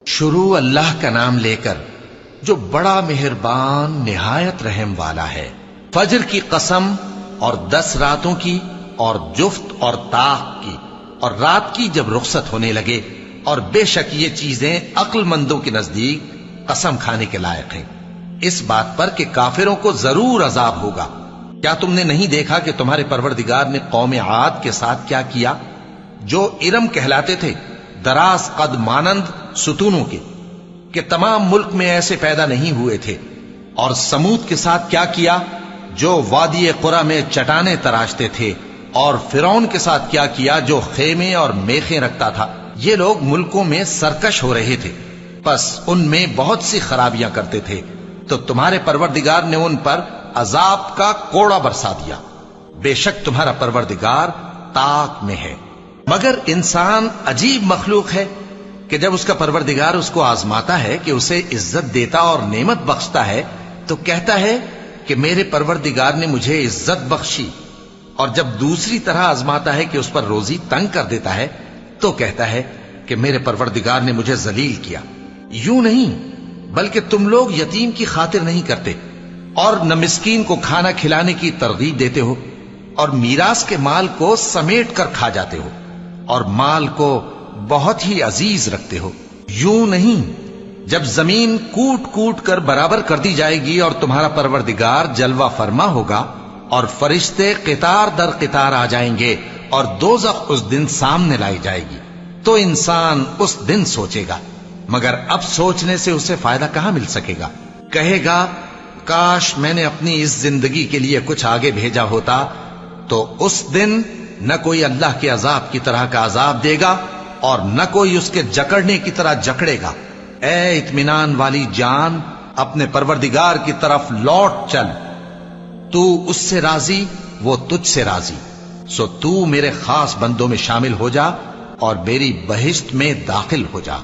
شروع اللہ کا نام لے کر جو بڑا مہربان نہایت رحم والا ہے۔ فجر کی قسم اور 10 راتوں کی اور جفت اور طاق کی اور رات کی جب رخصت ہونے لگے، اور بے شک یہ چیزیں عقل مندوں کے نزدیک قسم کھانے کے لائق ہیں، اس بات پر کہ کافروں کو ضرور عذاب ہوگا۔ کیا تم نے نہیں دیکھا کہ تمہارے پروردگار نے قوم عاد کے ساتھ کیا کیا، جو ارم کہلاتے تھے، دراز قد مانند ستونوں کے، کہ تمام ملک میں ایسے پیدا نہیں ہوئے تھے؟ اور سمود کے ساتھ کیا کیا، جو وادی قرا میں چٹانیں تراشتے تھے؟ اور فرعون کے ساتھ کیا کیا، جو خیمے اور میخیں رکھتا تھا؟ یہ لوگ ملکوں میں سرکش ہو رہے تھے، پس ان میں بہت سی خرابیاں کرتے تھے، تو تمہارے پروردگار نے ان پر عذاب کا کوڑا برسا دیا۔ بے شک تمہارا پروردگار طاق میں ہے۔ مگر انسان عجیب مخلوق ہے کہ جب اس کا پروردگار اس کو آزماتا ہے کہ اسے عزت دیتا اور نعمت بخشتا ہے تو کہتا ہے کہ میرے پروردگار نے مجھے عزت بخشی، اور جب دوسری طرح آزماتا ہے کہ اس پر روزی تنگ کر دیتا ہے تو کہتا ہے کہ میرے پروردگار نے مجھے ذلیل کیا۔ یوں نہیں، بلکہ تم لوگ یتیم کی خاطر نہیں کرتے، اور نہ مسکین کو کھانا کھلانے کی ترغیب دیتے ہو، اور میراث کے مال کو سمیٹ کر کھا جاتے ہو، اور مال کو بہت ہی عزیز رکھتے ہو۔ یوں نہیں، جب زمین کوٹ کوٹ کر برابر کر دی جائے گی اور تمہارا پروردگار جلوہ فرما ہوگا اور فرشتے قطار در قطار آ جائیں گے اور دوزخ اس دن سامنے لائی جائے گی، تو انسان اس دن سوچے گا، مگر اب سوچنے سے اسے فائدہ کہاں مل سکے گا؟ کہے گا کاش میں نے اپنی اس زندگی کے لیے کچھ آگے بھیجا ہوتا، تو اس دن نہ کوئی اللہ کے عذاب کی طرح کا عذاب دے گا اور نہ کوئی اس کے جکڑنے کی طرح جکڑے گا۔ اے اطمینان والی جان، اپنے پروردگار کی طرف لوٹ چل، تو اس سے راضی، وہ تجھ سے راضی، سو تو میرے خاص بندوں میں شامل ہو جا اور میری بہشت میں داخل ہو جا۔